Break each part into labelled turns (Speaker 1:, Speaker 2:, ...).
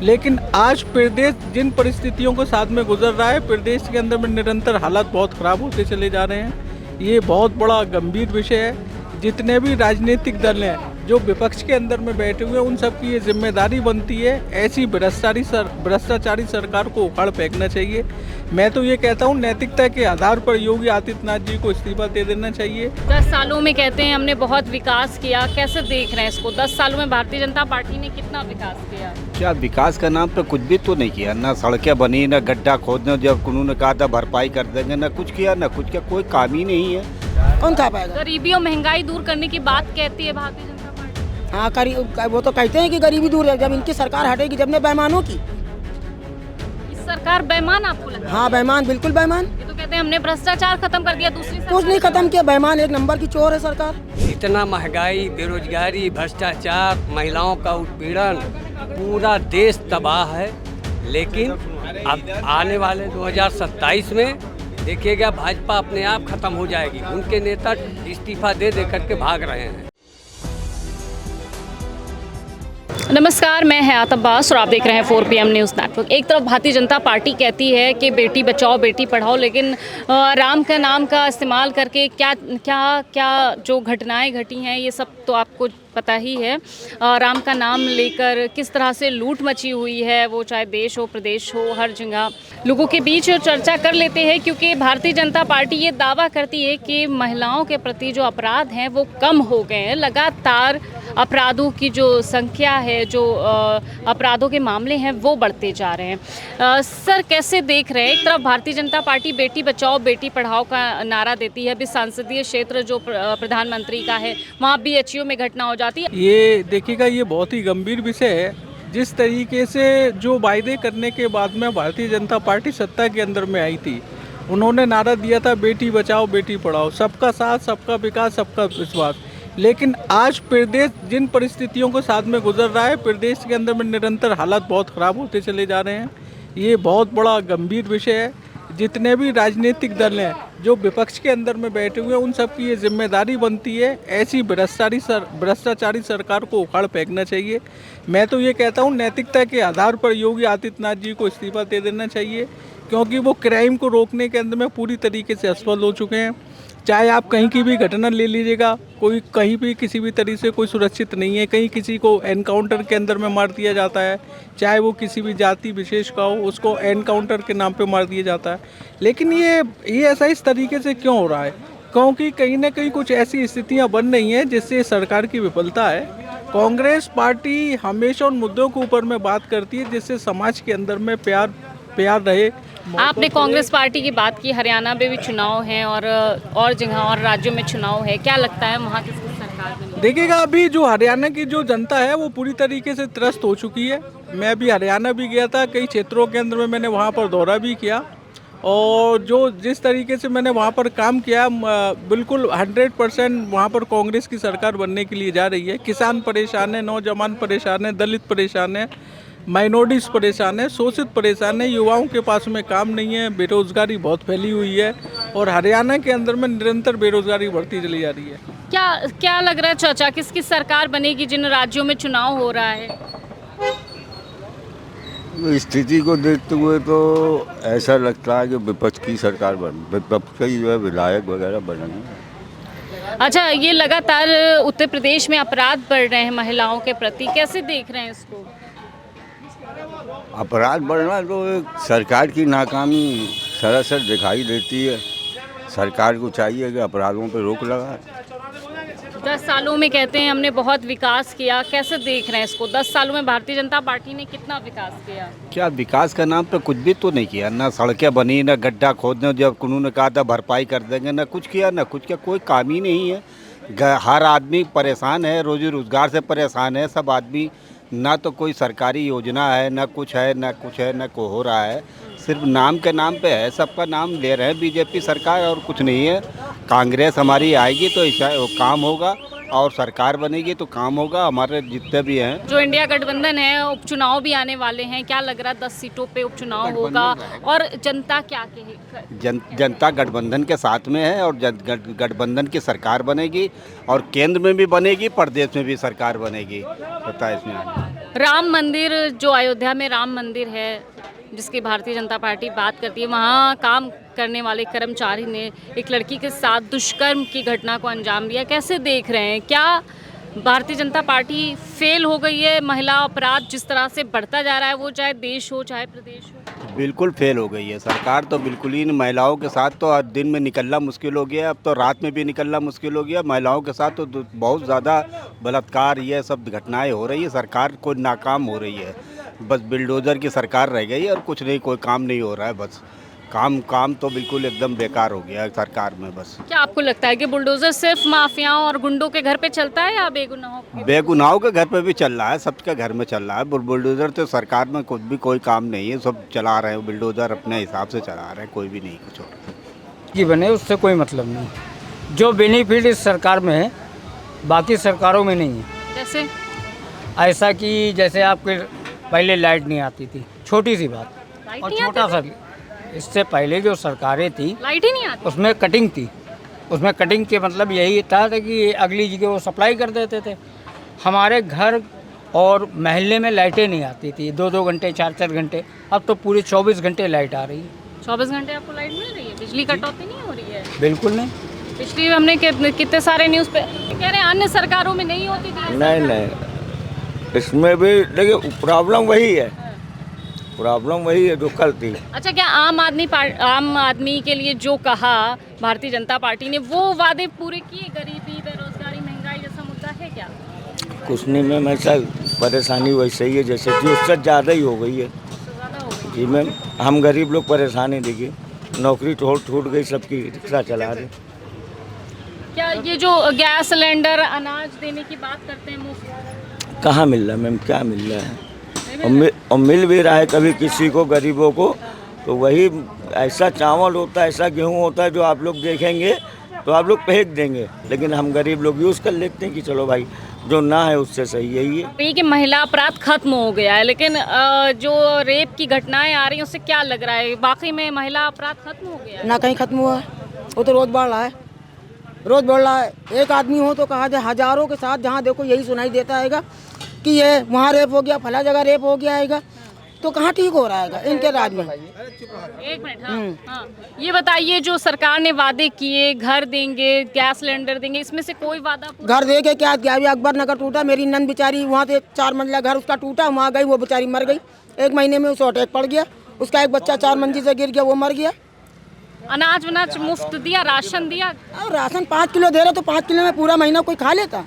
Speaker 1: लेकिन आज प्रदेश जिन परिस्थितियों को साथ में गुजर रहा है, प्रदेश के अंदर में निरंतर हालात बहुत ख़राब होते चले जा रहे हैं। ये बहुत बड़ा गंभीर विषय है। जितने भी राजनीतिक दल हैं जो विपक्ष के अंदर में बैठे हुए हैं, उन सब की ये जिम्मेदारी बनती है ऐसी भ्रष्टाचारी सरकार को उखाड़ फेंकना चाहिए। मैं तो ये कहता हूँ नैतिकता के आधार पर योगी आदित्यनाथ जी को इस्तीफा दे देना चाहिए।
Speaker 2: 10 सालों में कहते हैं हमने बहुत विकास किया, कैसे देख रहे हैं इसको? 10 सालों में भारतीय जनता पार्टी ने कितना विकास किया?
Speaker 3: क्या विकास का नाम पे कुछ भी तो नहीं किया, ना सड़कें बनी, ना गड्ढा खोदने जब उन्होंने कहा था भरपाई कर देंगे, ना कुछ किया, ना कुछ किया, कोई काम ही नहीं है।
Speaker 4: कौन खा पाएगा?
Speaker 2: गरीबी और महंगाई दूर करने की बात कहती है भारतीय जनता पार्टी।
Speaker 4: हाँ, वो तो कहते हैं कि गरीबी दूर है, जब इनकी सरकार हटेगी, जब ने बेईमानों की।
Speaker 2: इस सरकार बेईमान आपको लगता है?
Speaker 4: हाँ, बेईमान, बिल्कुल बेईमान।
Speaker 2: ये तो कहते हैं हमने भ्रष्टाचार खत्म कर दिया, दूसरी
Speaker 4: कुछ नहीं खत्म किया, बेईमान एक नंबर की चोर है सरकार।
Speaker 5: इतना महंगाई, बेरोजगारी, भ्रष्टाचार, महिलाओं का उत्पीड़न, पूरा देश तबाह है। लेकिन अब आने वाले 2027 में देखिएगा भाजपा अपने आप खत्म हो जाएगी। उनके नेता इस्तीफा दे करके भाग रहे हैं।
Speaker 2: नमस्कार, मैं हयात अब्बास और आप देख रहे हैं 4 PM न्यूज़ नेटवर्क। एक तरफ भारतीय जनता पार्टी कहती है कि बेटी बचाओ बेटी पढ़ाओ, लेकिन राम का नाम का इस्तेमाल करके क्या जो घटनाएं घटी हैं ये सब तो आपको पता ही है। राम का नाम लेकर किस तरह से लूट मची हुई है, वो चाहे देश हो प्रदेश हो, हर जगह लोगों के बीच चर्चा कर लेते हैं, क्योंकि भारतीय जनता पार्टी ये दावा करती है कि महिलाओं के प्रति जो अपराध हैं वो कम हो गए हैं। लगातार अपराधों की जो संख्या है, जो अपराधों के मामले हैं वो बढ़ते जा रहे हैं। सर, कैसे देख रहे हैं? एक तरफ भारतीय जनता पार्टी बेटी बचाओ बेटी पढ़ाओ का नारा देती है, अभी संसदीय क्षेत्र जो प्रधानमंत्री का है वहाँ BHU में घटना हो जाती है।
Speaker 1: ये देखिएगा, ये बहुत ही गंभीर विषय है। जिस तरीके से जो वायदे करने के बाद में भारतीय जनता पार्टी सत्ता के अंदर में आई थी, उन्होंने नारा दिया था बेटी बचाओ बेटी पढ़ाओ, सबका साथ सबका विकास सबका विश्वास। लेकिन आज प्रदेश जिन परिस्थितियों को साथ में गुजर रहा है, प्रदेश के अंदर में निरंतर हालात बहुत ख़राब होते चले जा रहे हैं। ये बहुत बड़ा गंभीर विषय है। जितने भी राजनीतिक दल हैं जो विपक्ष के अंदर में बैठे हुए हैं, उन सब की ये जिम्मेदारी बनती है ऐसी भ्रष्टाचारी सरकार को उखाड़ फेंकना चाहिए। मैं तो ये कहता हूँ नैतिकता के आधार पर योगी आदित्यनाथ जी को इस्तीफा दे देना चाहिए, क्योंकि वो क्राइम को रोकने के अंदर में पूरी तरीके से असफल हो चुके हैं। चाहे आप कहीं की भी घटना ले लीजिएगा, कोई कहीं भी किसी भी तरीके से कोई सुरक्षित नहीं है। कहीं किसी को एनकाउंटर के अंदर में मार दिया जाता है, चाहे वो किसी भी जाति विशेष का हो, उसको एनकाउंटर के नाम पे मार दिया जाता है। लेकिन ये ऐसा इस तरीके से क्यों हो रहा है? क्योंकि कहीं ना कहीं कुछ ऐसी स्थितियां बन रही हैं जिससे सरकार की विफलता है। कांग्रेस पार्टी हमेशा उन मुद्दों के ऊपर में बात करती है जिससे समाज के अंदर में प्यार रहे।
Speaker 2: आपने कांग्रेस पार्टी की बात की, हरियाणा में भी चुनाव हैं और जगह और राज्यों में चुनाव है, क्या लगता है वहाँ किसकी सरकार बनेगी?
Speaker 1: देखिएगा, अभी जो हरियाणा की जो जनता है वो पूरी तरीके से त्रस्त हो चुकी है। मैं अभी हरियाणा भी गया था, कई क्षेत्रों के अंदर में मैंने वहाँ पर दौरा भी किया, और जिस तरीके से मैंने वहाँ पर काम किया, बिल्कुल 100% वहाँ पर कांग्रेस की सरकार बनने के लिए जा रही है। किसान परेशान है, नौजवान परेशान है, दलित परेशान है, माइनॉरिटीज़ परेशान है, शोषित परेशान है, युवाओं के पास में काम नहीं है, बेरोजगारी बहुत फैली हुई है, और हरियाणा के अंदर में निरंतर बेरोजगारी बढ़ती चली जा रही है।
Speaker 2: क्या लग रहा है चाचा, किसकी सरकार बनेगी जिन राज्यों में चुनाव हो रहा है?
Speaker 6: स्थिति को देखते हुए तो ऐसा लगता है कि विपक्ष की सरकार विपक्ष का जो है विधायक वगैरह बनेंगे।
Speaker 2: अच्छा, ये लगातार उत्तर प्रदेश में अपराध बढ़ रहे हैं महिलाओं के प्रति, कैसे देख रहे हैं इसको?
Speaker 6: अपराध बढ़ना तो एक सरकार की नाकामी सरासर दिखाई देती है। सरकार को चाहिए कि अपराधों पर रोक लगाए।
Speaker 2: 10 सालों में कहते हैं हमने बहुत विकास किया, कैसे देख रहे हैं इसको? 10 सालों में भारतीय जनता पार्टी ने कितना विकास किया?
Speaker 3: क्या विकास का नाम पे कुछ भी तो नहीं किया, ना सड़कें बनी, ना गड्ढा खोदने जब उन्होंने कहा था भरपाई कर देंगे, ना कुछ किया, ना कुछ किया, कोई काम ही नहीं है। हर आदमी परेशान है, रोजी रोजगार से परेशान है सब आदमी। ना तो कोई सरकारी योजना है, ना कुछ है, ना कुछ है, ना को हो रहा है। सिर्फ नाम के नाम पे है, सबका नाम ले रहे हैं बीजेपी सरकार, और कुछ नहीं है। कांग्रेस हमारी आएगी तो काम होगा, और सरकार बनेगी तो काम होगा। हमारे जितने भी हैं,
Speaker 2: जो इंडिया गठबंधन है, उपचुनाव भी आने वाले हैं, क्या लग रहा है 10 सीटों पे उपचुनाव होगा, और जनता क्या कहेगी?
Speaker 3: जनता गठबंधन के साथ में है, और गठबंधन की सरकार बनेगी, और केंद्र में भी बनेगी, प्रदेश में भी सरकार बनेगी। पता है इसमें
Speaker 2: राम मंदिर, जो अयोध्या में राम मंदिर है जिसकी भारतीय जनता पार्टी बात करती है, वहाँ काम करने वाले कर्मचारी ने एक लड़की के साथ दुष्कर्म की घटना को अंजाम दिया। कैसे देख रहे हैं, क्या भारतीय जनता पार्टी फेल हो गई है? महिला अपराध जिस तरह से बढ़ता जा रहा है, वो चाहे देश हो चाहे प्रदेश हो।
Speaker 3: बिल्कुल फेल हो गई है सरकार, तो बिल्कुल ही महिलाओं के साथ तो आज दिन में निकलना मुश्किल हो गया है, अब तो रात में भी निकलना मुश्किल हो गया। महिलाओं के साथ तो बहुत ज़्यादा बलात्कार ये सब घटनाएं हो रही है, सरकार को नाकाम हो रही है। बस बिल्डोज़र की सरकार रह गई है और कुछ नहीं, कोई काम नहीं हो रहा है। बस काम तो बिल्कुल एकदम बेकार हो गया है सरकार में। बस
Speaker 2: क्या आपको लगता है कि बुलडोजर सिर्फ माफियाओं और गुंडों के घर पे चलता है या बेगुनाहों के?
Speaker 3: बेगुनाहों के घर पे भी चल रहा है, सबके घर में चल रहा है। बुलडोज़र तो सरकार में कुछ भी कोई काम नहीं है, सब चला रहे हैं बुलडोज़र अपने हिसाब से चला रहे हैं, कोई भी नहीं कुछ हो रहा है।
Speaker 7: की बने उससे कोई मतलब नहीं। जो बेनिफिट इस सरकार में है बाकी सरकारों में नहीं है।
Speaker 2: जैसे
Speaker 7: ऐसा कि जैसे आपके पहले लाइट नहीं आती थी, छोटी सी बात,
Speaker 2: लाइट
Speaker 7: और
Speaker 2: नहीं
Speaker 7: छोटा सा, इससे पहले जो सरकारें थी
Speaker 2: लाइट ही नहीं आती।
Speaker 7: उसमें कटिंग थी। उसमें कटिंग के मतलब यही था कि अगली जगह वो सप्लाई कर देते थे। हमारे घर और महल्ले में लाइटें नहीं आती थी, 2-2 घंटे 4-4 घंटे। अब तो पूरे 24 घंटे लाइट आ रही है।
Speaker 2: 24 घंटे आपको लाइट मिल रही है? बिजली कटौती नहीं हो रही है?
Speaker 7: बिल्कुल नहीं।
Speaker 2: पिछली हमने कितने सारे न्यूज़ पे कह रहे हैं अन्य सरकारों में नहीं होती थी।
Speaker 6: नहीं, इसमें भी देखिए प्रॉब्लम वही है, प्रॉब्लम वही है जो कल थी।
Speaker 2: अच्छा, क्या आम आदमी के लिए जो कहा भारतीय जनता पार्टी ने, वो वादे पूरे किए? गरीबी, बेरोजगारी, महंगाई जैसा मुद्दा है क्या?
Speaker 6: कुछ नहीं मैम, ऐसा परेशानी वैसे ही है जैसे कि उससे ज़्यादा ही हो गई है।
Speaker 2: ज़्यादा हो गई।
Speaker 6: जी मैम, हम गरीब लोग परेशान हैं। देखिए नौकरी छूट गई सबकी, रिक्शा चला रहे।
Speaker 2: क्या ये जो गैस सिलेंडर, अनाज देने की बात करते हैं मुफ्त,
Speaker 6: कहाँ मिल रहा है मैम, क्या मिल रहा है? और मिल भी रहा है कभी किसी को, गरीबों को, तो वही ऐसा चावल होता है, ऐसा गेहूँ होता है जो आप लोग देखेंगे तो आप लोग फेंक देंगे, लेकिन हम गरीब लोग यूज़ कर लेते हैं कि चलो भाई जो ना है उससे सही यही है।
Speaker 2: ये कि महिला अपराध खत्म हो गया है, लेकिन जो रेप की घटनाएं आ रही हैं उससे क्या लग रहा है, वाकई में महिला अपराध खत्म हो गया है?
Speaker 4: ना कहीं खत्म हुआ है, वो तो रोज़ बढ़ रहा है, रोज़ बढ़ रहा है। एक आदमी हो तो कहा जाए हज़ारों के साथ, जहाँ देखो यही सुनाई देता है कि ये वहाँ रेप हो गया, फला जगह रेप हो गया है, तो कहाँ ठीक हो रहा है इनके राज में?
Speaker 2: एक मिनट, हाँ। ये बताइए, जो सरकार ने वादे किए, घर देंगे, गैस सिलेंडर देंगे, इसमें से कोई वादा पूरा?
Speaker 4: घर दे के क्या किया? अभी अकबर नगर टूटा, मेरी नंद बेचारी वहाँ से 4 मंजिला घर उसका टूटा, वहाँ गई, वो बेचारी मर गई। 1 महीने में उसे अटैक पड़ गया, उसका एक बच्चा 4 मंजिल से गिर गया, वो मर गया।
Speaker 2: अनाज वनाज मुफ्त दिया, राशन दिया।
Speaker 4: और राशन 5 किलो दे रहे तो 5 किलो में पूरा महीना कोई खा लेता?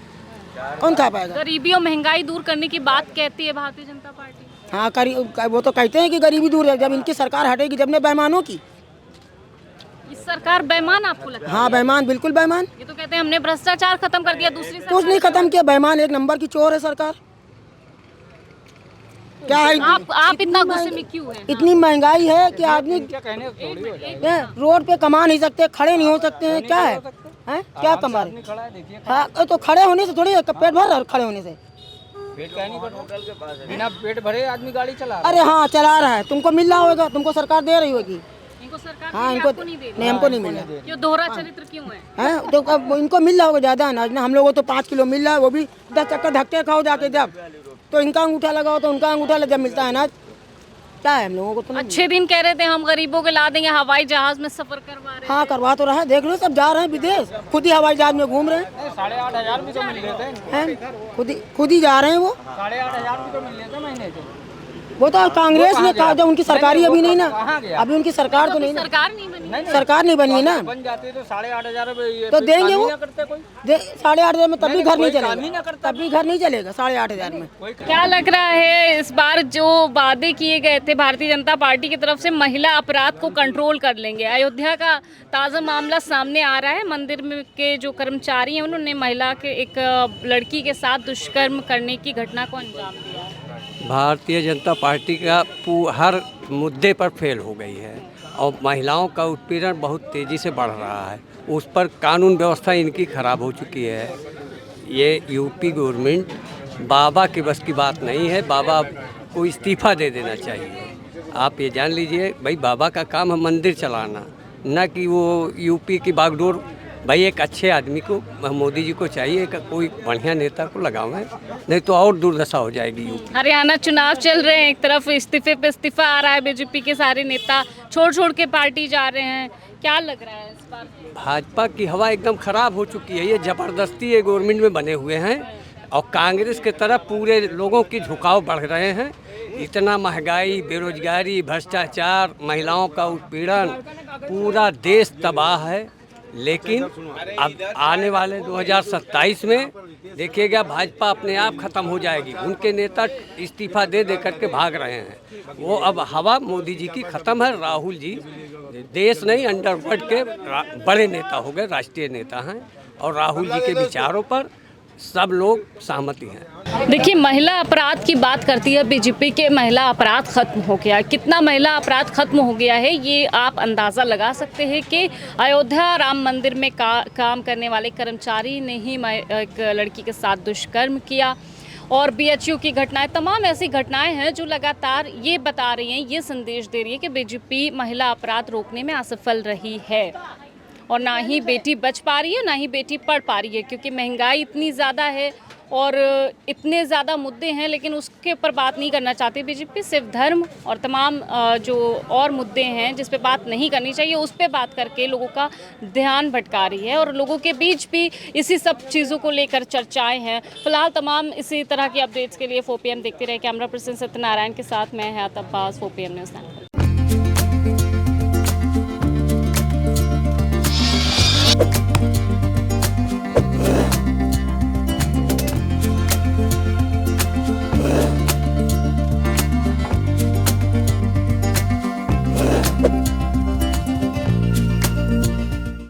Speaker 4: कौन खा पाएगा?
Speaker 2: गरीबी और महंगाई दूर करने की बात कहती है भारतीय जनता पार्टी।
Speaker 4: हाँ, वो तो कहते हैं कि गरीबी दूर है, जब इनकी सरकार हटेगी, जब ने बेईमानों की।
Speaker 2: इस सरकार बेईमान आपको लगता है?
Speaker 4: हाँ, बेईमान, बिल्कुल बेईमान।
Speaker 2: ये तो कहते हैं हमने भ्रष्टाचार खत्म कर दिया, दूसरी सरकार
Speaker 4: कुछ नहीं खत्म किया, बेईमान एक नंबर की चोर है सरकार। क्या है?
Speaker 2: आप इतना गुस्से में क्यों हैं?
Speaker 4: इतनी महंगाई है कि आदमी रोड पे कमा नहीं सकते, खड़े नहीं हो सकते हैं। क्या है? हैं? क्या कमा रहे? हाँ, तो खड़े होने से थोड़ी पेट भर रहा है, खड़े होने से
Speaker 7: बिना पेट भरे आदमी गाड़ी चला।
Speaker 4: अरे हाँ, चला रहा है, तुमको मिल रहा होगा, तुमको सरकार दे रही होगी।
Speaker 2: इनको सरकार
Speaker 4: हाँ,
Speaker 2: दे रही है,
Speaker 4: इनको
Speaker 2: आपको नहीं दे रही?
Speaker 4: नहीं, हमको नहीं मिल रहा
Speaker 2: क्यों, दोहरा चरित्र क्यों है?
Speaker 4: है, तो अब इनको मिल रहा होगा ज़्यादा अनाज ना। हम लोगों को तो 5 किलो मिल रहा है, वो भी 10 चक्कर धक्के खाओ जाके, जब तो इनका अंगूठा लगाओ तो उनका अंगूठा जब मिलता है अनाज। क्या है, हम लोगों को तो नहीं।
Speaker 2: अच्छे दिन कह रहे थे हम गरीबों के ला देंगे, हवाई जहाज में सफर करवा रहे
Speaker 4: हाँ, करवा तो रहा है, देख लो सब जा रहे हैं विदेश, खुद ही हवाई जहाज में घूम रहे हैं।
Speaker 7: 8,500 भी तो मिल रहे थे।
Speaker 4: हैं, खुद ही जा रहे हैं वो।
Speaker 7: 8,500 भी तो मिल रहे थे महीने के।
Speaker 4: वो तो कांग्रेस ने कहा, जब उनकी सरकारी अभी नहीं ना,
Speaker 7: कहाँ गया?
Speaker 4: अभी उनकी सरकार तो नहीं ना,
Speaker 2: सरकार नहीं बनी।
Speaker 4: सरकार नहीं बनी है ना,
Speaker 7: बन जाते तो 8,500
Speaker 4: तो देंगे वो।
Speaker 7: करते कोई।
Speaker 4: 8,500 में तब भी घर नहीं
Speaker 7: काम ही
Speaker 4: चलेगा,
Speaker 7: ना करता।
Speaker 4: तब भी घर नहीं चलेगा 8,500 में।
Speaker 2: क्या लग रहा है इस बार जो वादे किए गए थे भारतीय जनता पार्टी की तरफ से, महिला अपराध को कंट्रोल कर लेंगे? अयोध्या का ताज़ा मामला सामने आ रहा है। मंदिर में के जो कर्मचारी हैं उन्होंने महिला के एक लड़की के साथ दुष्कर्म करने की घटना को अंजाम दिया।
Speaker 5: भारतीय जनता पार्टी का हर मुद्दे पर फेल हो गई है और महिलाओं का उत्पीड़न बहुत तेज़ी से बढ़ रहा है। उस पर कानून व्यवस्था इनकी ख़राब हो चुकी है। ये यूपी गवर्नमेंट बाबा के बस की बात नहीं है, बाबा को इस्तीफ़ा दे देना चाहिए। आप ये जान लीजिए भाई, बाबा का काम है मंदिर चलाना, न कि वो यूपी की बागडोर भाई एक अच्छे आदमी को, मोदी जी को चाहिए कि कोई बढ़िया नेता को लगावें, नहीं तो और दुर्दशा हो जाएगी यूपी।
Speaker 2: हरियाणा चुनाव चल रहे हैं, एक तरफ इस्तीफे पे इस्तीफा आ रहा है, बीजेपी के सारे नेता छोड़ के पार्टी जा रहे हैं, क्या लग रहा है इस बार?
Speaker 5: भाजपा की हवा एकदम खराब हो चुकी है, ये जबरदस्ती ये गवर्नमेंट में बने हुए हैं और कांग्रेस के तरफ पूरे लोगों की झुकाव बढ़ रहे हैं। इतना महंगाई, बेरोजगारी, भ्रष्टाचार, महिलाओं का उत्पीड़न, पूरा देश तबाह है। लेकिन अब आने वाले 2027 में देखिएगा भाजपा अपने आप खत्म हो जाएगी। उनके नेता इस्तीफा दे करके भाग रहे हैं। वो अब हवा मोदी जी की खत्म है। राहुल जी देश नहीं अंडरवर्ल्ड के बड़े नेता हो गए, राष्ट्रीय नेता हैं और राहुल जी के विचारों पर सब लोग सहमति हैं।
Speaker 2: देखिए, महिला अपराध की बात करती है बीजेपी के, महिला अपराध खत्म हो गया। कितना महिला अपराध खत्म हो गया है ये आप अंदाज़ा लगा सकते हैं कि अयोध्या राम मंदिर में काम करने वाले कर्मचारी ने ही एक लड़की के साथ दुष्कर्म किया और बीएचयू की घटनाएं, तमाम ऐसी घटनाएं हैं जो लगातार ये बता रही हैं, ये संदेश दे रही है कि बीजेपी महिला अपराध रोकने में असफल रही है और ना ही बेटी बच पा रही है, ना ही बेटी पढ़ पा रही है, क्योंकि महंगाई इतनी ज़्यादा है और इतने ज़्यादा मुद्दे हैं, लेकिन उसके ऊपर बात नहीं करना चाहती बीजेपी। सिर्फ धर्म और तमाम जो और मुद्दे हैं जिस पे बात नहीं करनी चाहिए, उस पे बात करके लोगों का ध्यान भटका रही है और लोगों के बीच भी इसी सब चीज़ों को लेकर चर्चाएं हैं। फिलहाल तमाम इसी तरह की अपडेट्स के लिए 4PM देखते रहे। कैमरा पर्सन सत्यनारायण के साथ मैं हयात अब्बास, 4PM न्यूज़।